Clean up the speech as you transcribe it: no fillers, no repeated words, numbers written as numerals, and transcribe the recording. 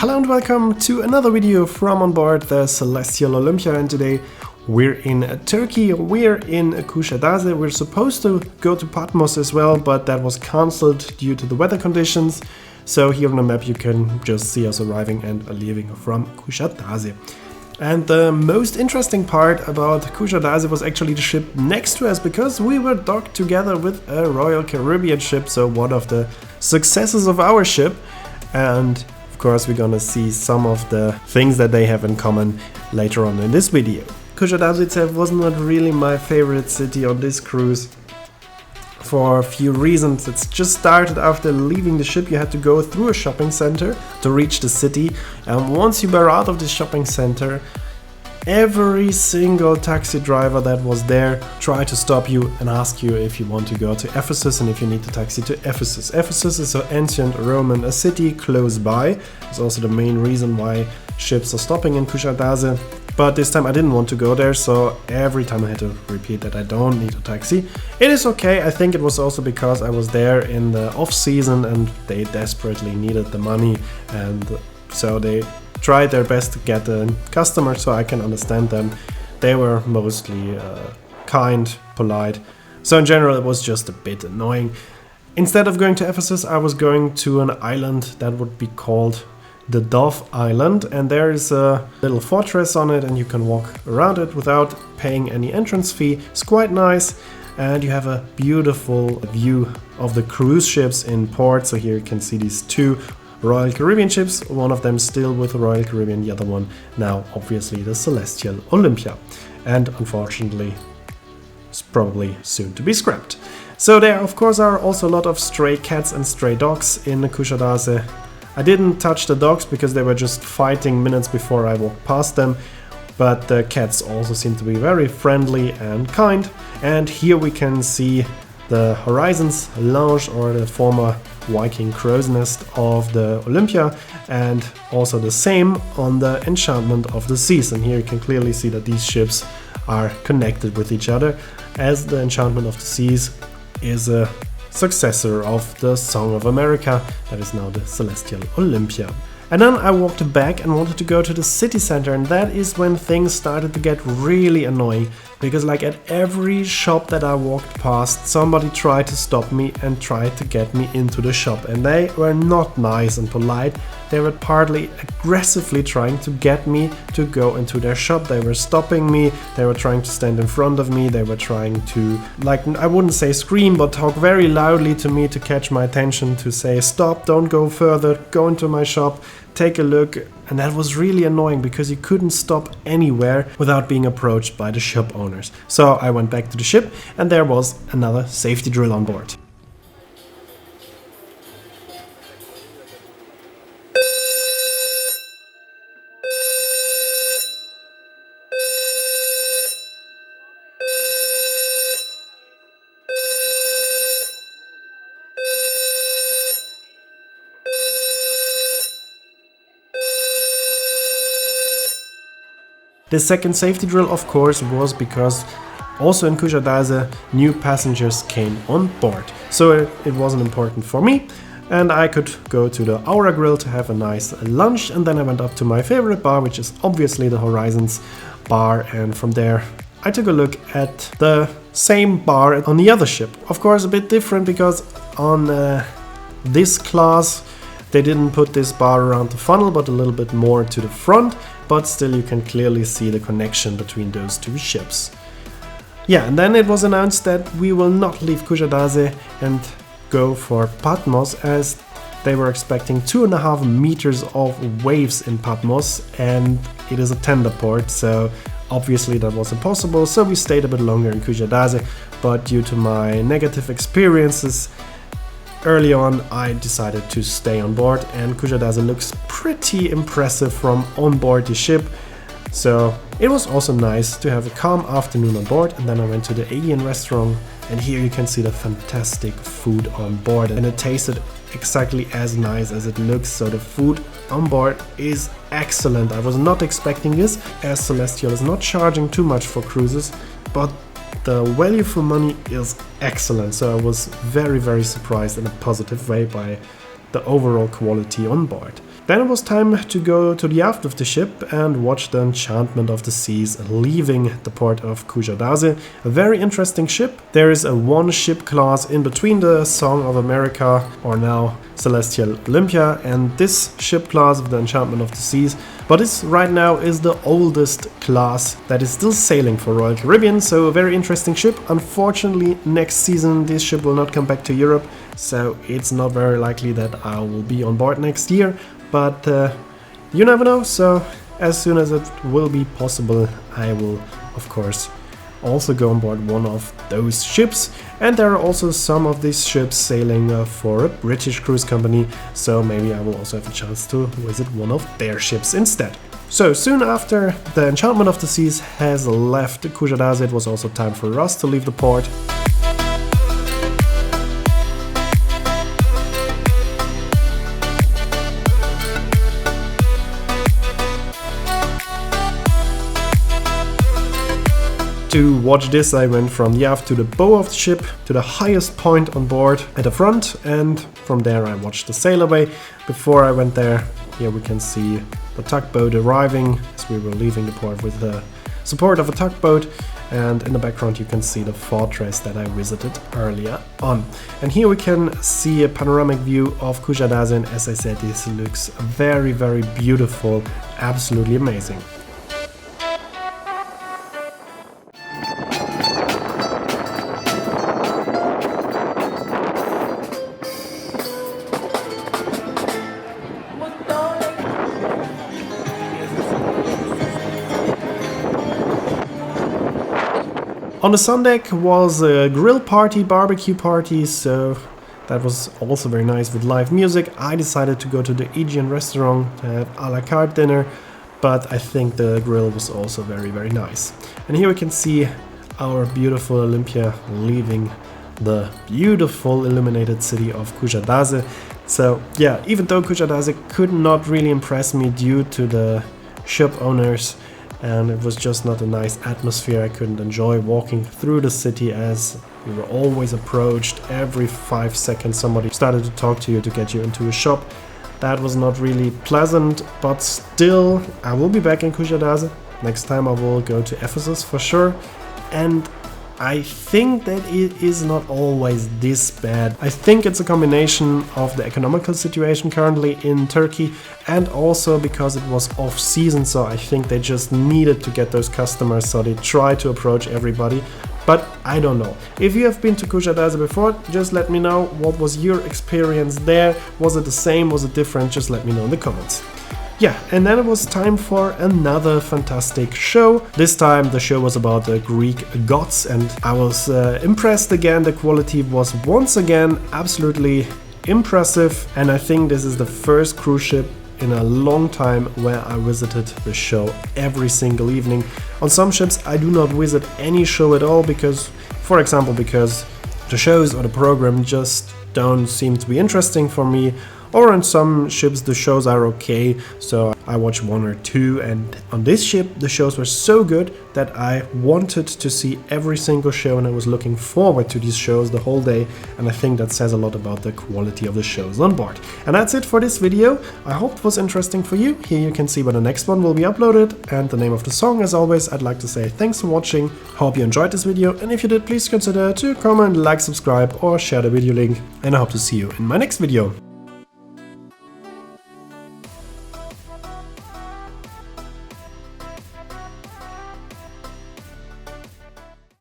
Hello and welcome to another video from on board the Celestyal Olympia, and today we're in Turkey, we're in Kuşadası. We're supposed to go to Patmos as well, but that was cancelled due to the weather conditions. So here on the map you can just see us arriving and leaving from Kuşadası. And the most interesting part about Kuşadası was actually the ship next to us, because we were docked together with a Royal Caribbean ship, so one of the successes of our ship. And of course we're gonna see some of the things that they have in common later on in this video. Kuşadası itself was not really my favorite city on this cruise for a few reasons. It's just started after leaving the ship. You had to go through a shopping center to reach the city, and once you were out of the shopping center, every single taxi driver that was there tried to stop you and ask you if you want to go to Ephesus and if you need a taxi to Ephesus. Ephesus is an ancient Roman city close by. It's also the main reason why ships are stopping in Kuşadası. But this time I didn't want to go there, so every time I had to repeat that I don't need a taxi. It is okay. I think it was also because I was there in the off-season and they desperately needed the money, and so they tried their best to get a customer, so I can understand them. They were mostly kind, polite. So in general it was just a bit annoying. Instead of going to Ephesus, I was going to an island that would be called the Dove Island, and there is a little fortress on it and you can walk around it without paying any entrance fee. It's quite nice, and you have a beautiful view of the cruise ships in port. So here you can see these two Royal Caribbean ships, one of them still with the Royal Caribbean, the other one now obviously the Celestyal Olympia, and unfortunately it's probably soon to be scrapped. So there of course are also a lot of stray cats and stray dogs in Kuşadası. I didn't touch the dogs because they were just fighting minutes before I walked past them, but the cats also seem to be very friendly and kind. And here we can see the Horizons lounge, or the former Viking crow's nest of the Olympia, and also the same on the Enchantment of the Seas. And here you can clearly see that these ships are connected with each other, as the Enchantment of the Seas is a successor of the Song of America, that is now the Celestyal Olympia. And then I walked back and wanted to go to the city center, and that is when things started to get really annoying, because like at every shop that I walked past, somebody tried to stop me and tried to get me into the shop, and they were not nice and polite. They were partly aggressively trying to get me to go into their shop. They were stopping me, they were trying to stand in front of me, they were trying to, like, I wouldn't say scream, but talk very loudly to me to catch my attention, to say stop, don't go further, go into my shop, take a look. And that was really annoying because you couldn't stop anywhere without being approached by the shop owners. So I went back to the ship, and there was another safety drill on board. The second safety drill, of course, was because also in Kuşadası new passengers came on board. So it wasn't important for me, and I could go to the Aura Grill to have a nice lunch, and then I went up to my favorite bar, which is obviously the Horizons bar, and from there I took a look at the same bar on the other ship. Of course a bit different, because on this class they didn't put this bar around the funnel, but a little bit more to the front, but still you can clearly see the connection between those two ships. Yeah, and then it was announced that we will not leave Kuşadası and go for Patmos, as they were expecting 2.5 meters of waves in Patmos, and it is a tender port, so obviously that was impossible. So we stayed a bit longer in Kuşadası, but due to my negative experiences early on, I decided to stay on board, and Kuşadası looks pretty impressive from on board the ship. So it was also nice to have a calm afternoon on board, and then I went to the Aegean restaurant, and here you can see the fantastic food on board, and it tasted exactly as nice as it looks. So the food on board is excellent. I was not expecting this, as Celestyal is not charging too much for cruises, but the value for money is excellent. So I was very surprised in a positive way by the overall quality on board. Then it was time to go to the aft of the ship and watch the Enchantment of the Seas leaving the port of Kuşadası. A very interesting ship. There is a one ship class in between the Song of America, or now Celestyal Olympia, and this ship class of the Enchantment of the Seas. But this right now is the oldest class that is still sailing for Royal Caribbean, so a very interesting ship. Unfortunately, next season this ship will not come back to Europe, so it's not very likely that I will be on board next year. But you never know, so as soon as it will be possible, I will, of course, also go on board one of those ships. And there are also some of these ships sailing for a British cruise company, so maybe I will also have a chance to visit one of their ships instead. So soon after the Enchantment of the Seas has left Kuşadası, it was also time for us to leave the port. To watch this, I went from the aft to the bow of the ship, to the highest point on board at the front, and from there I watched the sail away. Before I went there, here we can see the tugboat arriving as we were leaving the port with the support of a tugboat, and in the background you can see the fortress that I visited earlier on. And here we can see a panoramic view of Kuşadası, and as I said, this looks very, very beautiful, absolutely amazing. On the sun deck was a grill party, barbecue party, so that was also very nice with live music. I decided to go to the Aegean restaurant to have a la carte dinner, but I think the grill was also very, very nice. And here we can see our beautiful Olympia leaving the beautiful illuminated city of Kuşadası. So yeah, even though Kuşadası could not really impress me due to the ship owners, and it was just not a nice atmosphere. I couldn't enjoy walking through the city as we were always approached. Every 5 seconds somebody started to talk to you to get you into a shop. That was not really pleasant, but still I will be back in Kuşadası. Next time I will go to Ephesus for sure, and I think that it is not always this bad. I think it's a combination of the economical situation currently in Turkey and also because it was off season, so I think they just needed to get those customers, so they try to approach everybody. But I don't know. If you have been to Kuşadası before, just let me know what was your experience there. Was it the same? Was it different? Just let me know in the comments. Yeah, and then it was time for another fantastic show. This time the show was about the Greek gods, and I was impressed again. The quality was once again absolutely impressive, and I think this is the first cruise ship in a long time where I visited the show every single evening. On some ships I do not visit any show at all because, for example, because the shows or the program just don't seem to be interesting for me. Or on some ships the shows are okay, so I watch one or two, and on this ship the shows were so good that I wanted to see every single show, and I was looking forward to these shows the whole day, and I think that says a lot about the quality of the shows on board. And that's it for this video. I hope it was interesting for you. Here you can see when the next one will be uploaded, and the name of the song. As always, I'd like to say thanks for watching. Hope you enjoyed this video, and if you did, please consider to comment, like, subscribe or share the video link, and I hope to see you in my next video.